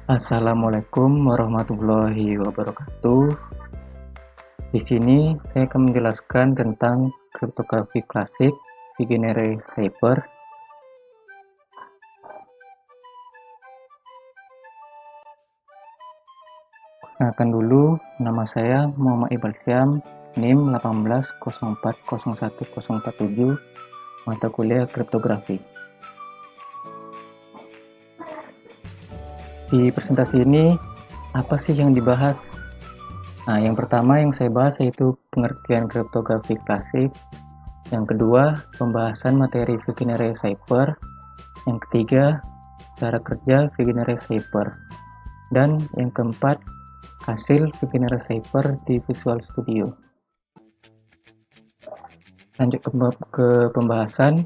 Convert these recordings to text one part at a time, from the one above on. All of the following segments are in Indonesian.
Assalamualaikum warahmatullahi wabarakatuh. Di sini saya akan menjelaskan tentang kriptografi klasik beginner cipher. Kenalkan dulu, nama saya Muhammad Iqbal Syam, NIM 18040147, mata kuliah kriptografi. Di presentasi ini, apa sih yang dibahas? Nah, yang pertama yang saya bahas yaitu pengertian kriptografi klasik. Yang kedua, pembahasan materi beginner cipher. Yang ketiga, cara kerja beginner cipher. Dan yang keempat, hasil beginner cipher di Visual Studio. Lanjut ke pembahasan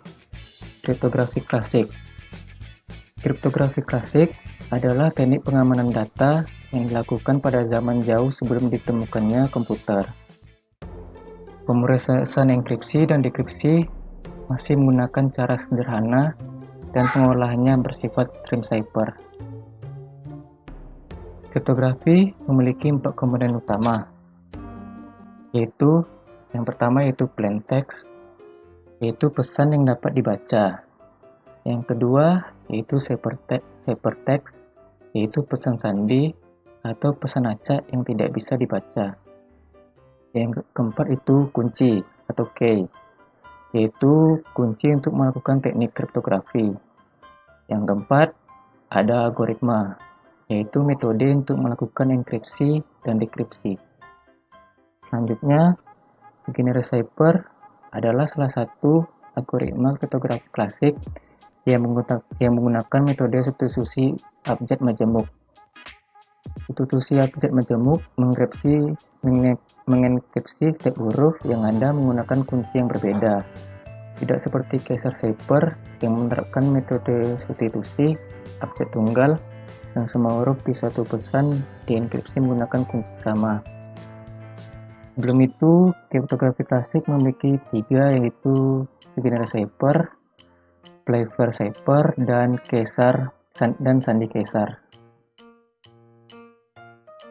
kriptografi klasik. Kriptografi klasik adalah teknik pengamanan data yang dilakukan pada zaman jauh sebelum ditemukannya komputer. Pemrosesan enkripsi dan dekripsi masih menggunakan cara sederhana dan pengolahannya bersifat stream cipher. Kriptografi memiliki 4 komponen utama, yaitu yang pertama yaitu plain text, yaitu pesan yang dapat dibaca. Yang kedua yaitu ciphertext, yaitu pesan sandi atau pesan acak yang tidak bisa dibaca. Yang keempat itu kunci atau key, yaitu kunci untuk melakukan teknik kriptografi. Yang keempat ada algoritma, yaitu metode untuk melakukan enkripsi dan dekripsi. Selanjutnya, beginner cipher adalah salah satu algoritma kriptografi klasik yang menggunakan metode substitusi abjad majemuk. Substitusi abjad majemuk mengenkripsi setiap huruf yang ada menggunakan kunci yang berbeda. Tidak seperti Caesar cipher yang menerapkan metode substitusi abjad tunggal yang semua huruf di suatu pesan dienkripsi menggunakan kunci sama. Sebelum itu, kriptografi klasik memiliki 3, yaitu beginner cipher, Playfair cipher, dan Caesar dan sandi Caesar.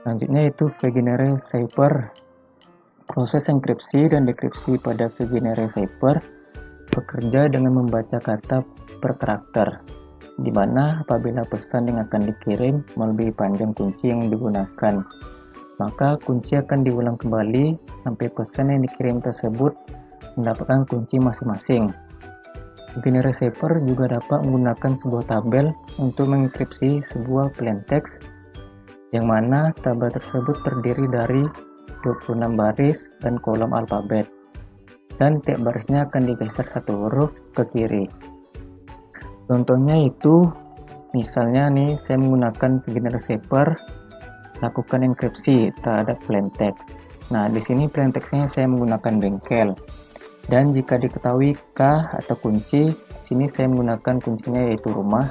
Selanjutnya itu beginner cipher. Proses enkripsi dan dekripsi pada beginner cipher bekerja dengan membaca kata per karakter, di mana apabila pesan yang akan dikirim melebihi panjang kunci yang digunakan, maka kunci akan diulang kembali sampai pesan yang dikirim tersebut mendapatkan kunci masing-masing. Beginner cipher juga dapat menggunakan sebuah tabel untuk mengenkripsi sebuah plain text, yang mana tabel tersebut terdiri dari 26 baris dan kolom alfabet, dan tiap barisnya akan digeser satu huruf ke kiri. Contohnya itu, misalnya nih saya menggunakan beginner cipher lakukan enkripsi terhadap plain text. Nah, di sini plain text-nya saya menggunakan bengkel. Dan jika diketahui K atau kunci, sini saya menggunakan kuncinya yaitu rumah.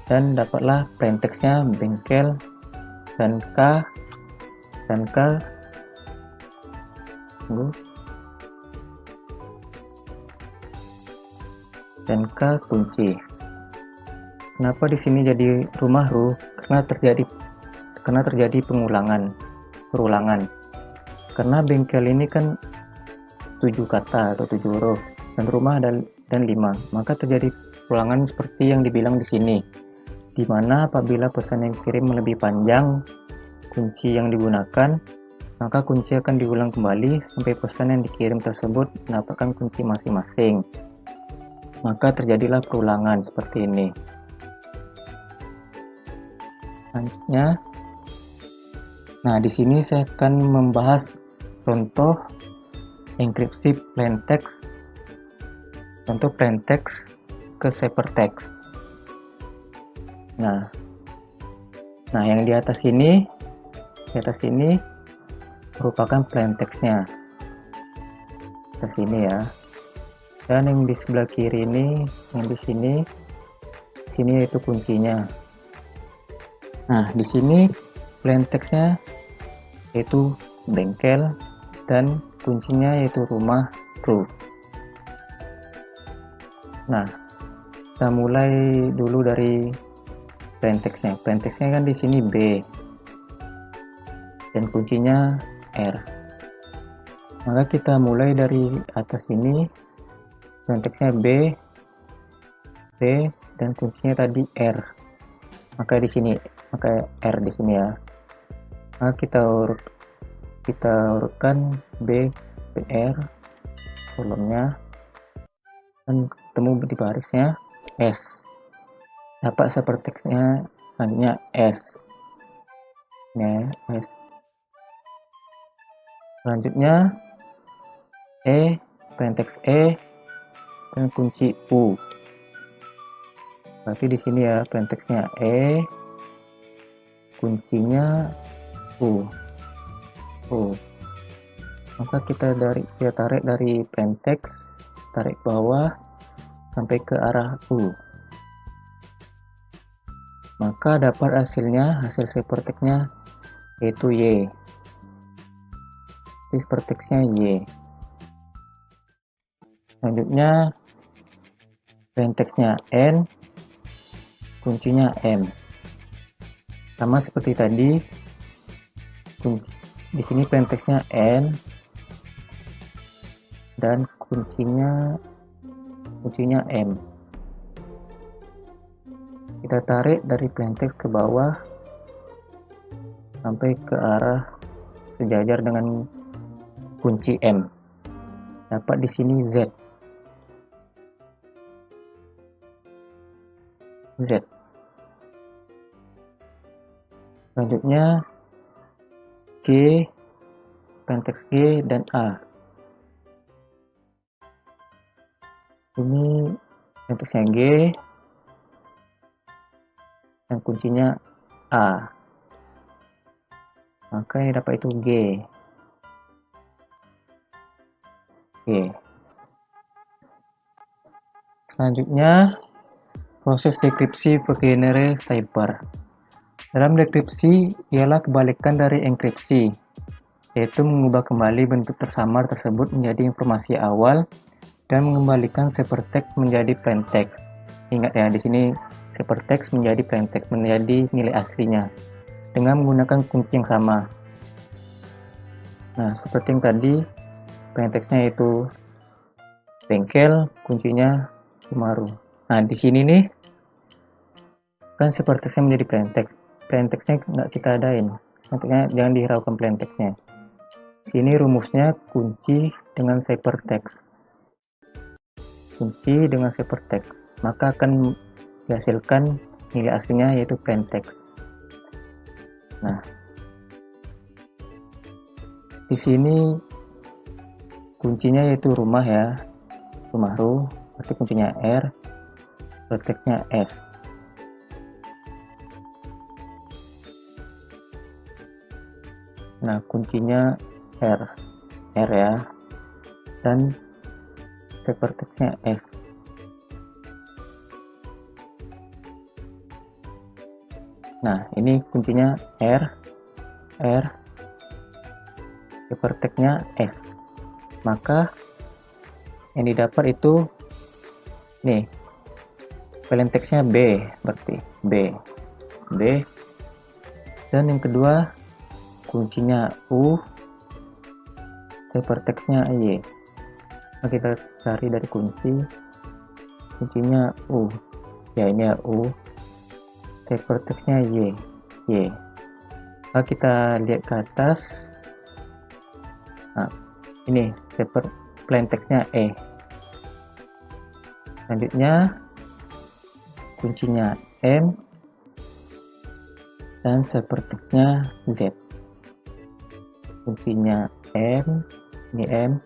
Dan dapatlah plain text-nya bengkel dan K kunci. Kenapa di sini jadi rumah ru? Karena terjadi perulangan. Karena bengkel ini kan 7 kata atau 7 huruf dan rumah dan 5, maka terjadi perulangan seperti yang dibilang di sini, di mana apabila pesan yang dikirim lebih panjang kunci yang digunakan, maka kunci akan diulang kembali sampai pesan yang dikirim tersebut mendapatkan kunci masing-masing. Maka terjadilah perulangan seperti ini. Selanjutnya, nah di sini saya akan membahas contoh enkripsi plain text, contoh plain text ke ciphertext. Nah yang di atas ini merupakan plain text-nya. Atas sini ya. Dan yang di sebelah kiri ini, yang di sini yaitu kuncinya. Nah, di sini plain text-nya yaitu bengkel dan kuncinya yaitu rumah ru. Nah, kita mulai dulu dari plaintext-nya. Plaintext-nya kan di sini B dan kuncinya R. Maka kita mulai dari atas ini, plaintext-nya B dan kuncinya tadi R. Maka di sini, maka R di sini ya. Maka kita urutkan B, R kolomnya dan ketemu di barisnya S. Dapat hypertext-nya selanjutnya S. Ya, S. Selanjutnya plaintext dan kunci U. Berarti di sini ya plaintext-nya kuncinya U. Maka kita tarik dari plaintext, tarik bawah sampai ke arah U. Maka dapat hasil hypertext-nya yaitu Y. Hypertext-nya Y. Selanjutnya plaintext-nya N, kuncinya M. Sama seperti tadi, di sini plaintext-nya N dan kuncinya M. Kita tarik dari plaintext ke bawah sampai ke arah sejajar dengan kunci M. Dapat di sini Z. Selanjutnya G, plaintext G dan A. Ini plaintext-nya G dan kuncinya A. Maka yang dapat itu G. Selanjutnya proses dekripsi Wegener Cypher. Dalam dekripsi ialah kebalikan dari enkripsi, yaitu mengubah kembali bentuk tersamar tersebut menjadi informasi awal dan mengembalikan hypertext menjadi plaintext. Ingat ya, di sini hypertext menjadi plaintext, menjadi nilai aslinya dengan menggunakan kunci yang sama. Nah, seperti yang tadi, plaintext-nya itu bengkel, kuncinya Sumaru. Nah, di sini nih kan hypertext-nya menjadi plaintext. Plaintext-nya nggak kita adain, nantinya jangan dihiraukan plaintext-nya. Sini rumusnya kunci dengan hypertext. Kunci dengan hypertext, maka akan dihasilkan nilai aslinya yaitu plaintext. Nah, di sini kuncinya yaitu rumah ya, Sumaru, berarti kuncinya R, hypertext-nya S. Nah, kuncinya R ya, dan hypertext-nya F. Nah, ini kuncinya R, hypertext-nya S. Maka yang didapat itu nih, plaintext-nya B, berarti B. Dan yang kedua kuncinya U, hypertext-nya Y. Nah, kita cari dari kuncinya U ya, ini ya U, hypertext-nya Y. Nah, kita lihat ke atas. Nah, ini plaintext-nya E. Selanjutnya kuncinya M dan hypertext-nya Z. Kuncinya M, ini M,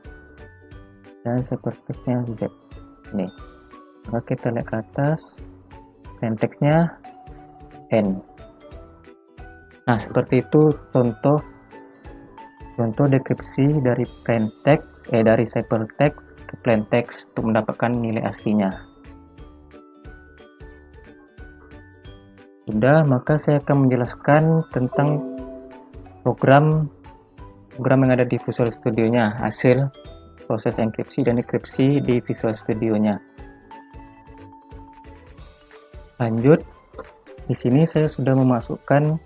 dan hypertext-nya Z. Ini. Maka kita lihat ke atas, plaintext-nya N. Nah, seperti itu contoh dekripsi dari dari hypertext ke plaintext untuk mendapatkan nilai aslinya. Sudah, maka saya akan menjelaskan tentang program yang ada di Visual Studio-nya, hasil proses enkripsi dan dekripsi di Visual Studio-nya. Lanjut, Di sini saya sudah memasukkan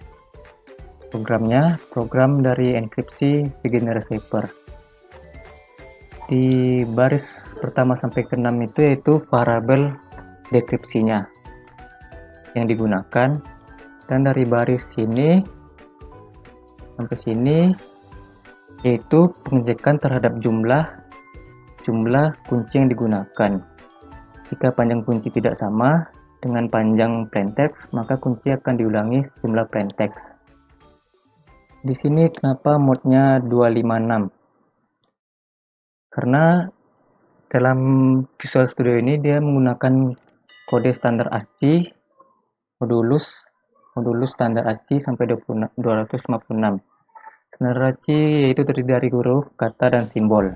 programnya, program dari enkripsi beginner Cipher. Di baris pertama sampai ke-6 itu yaitu variabel dekripsinya yang digunakan, dan dari baris sini sampai sini yaitu pengecekan terhadap jumlah kunci yang digunakan. Jika panjang kunci tidak sama dengan panjang plaintext, maka kunci akan diulangi jumlah plaintext. Di sini kenapa modnya 256? Karena dalam Visual Studio ini dia menggunakan kode standar ASCII modulus standar ASCII sampai 256. Standar ASCII yaitu terdiri dari huruf, kata, dan simbol.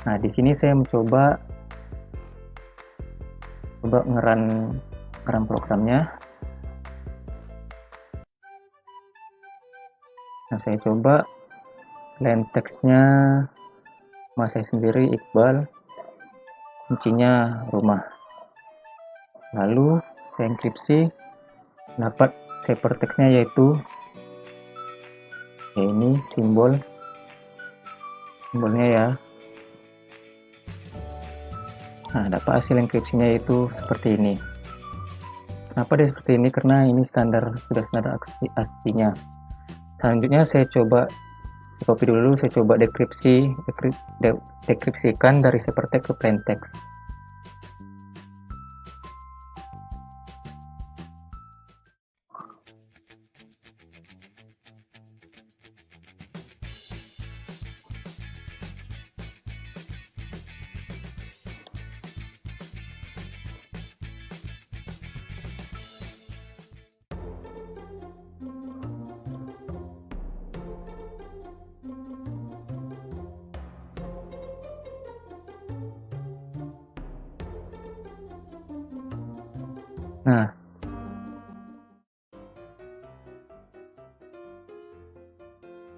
Nah, di sini saya mencoba ngeran programnya. Nah, saya coba plain text-nya nama saya sendiri, Iqbal, kuncinya rumah. Lalu saya enkripsi, dapat hypertext-nya yaitu ini simbolnya ya. Nah, dapat hasil enkripsinya yaitu seperti ini. Kenapa dia seperti ini? Karena ini sudah standar ASCII-nya. Selanjutnya saya coba copy dulu, saya coba dekripsikan dari hypertext ke plaintext.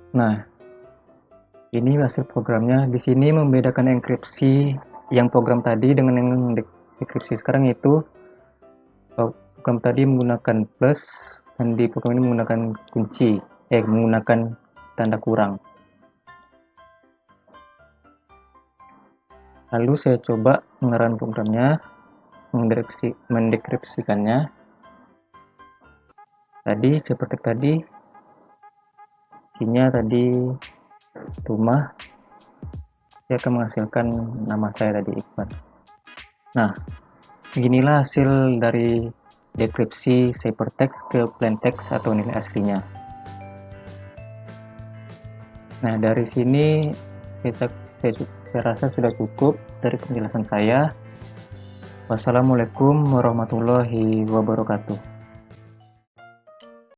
Nah, ini hasil programnya. Di sini membedakan enkripsi yang program tadi dengan yang dekripsi sekarang, itu program tadi menggunakan plus dan di program ini menggunakan menggunakan tanda kurang. Lalu saya coba mengerun programnya, mendekripsikannya. Tadi seperti tadi, key-nya tadi rumah, saya akan menghasilkan nama saya tadi, Iqbal. Nah, beginilah hasil dari dekripsi hypertext ke plaintext atau nilai aslinya. Nah, dari sini saya rasa sudah cukup dari penjelasan saya. Wassalamualaikum warahmatullahi wabarakatuh.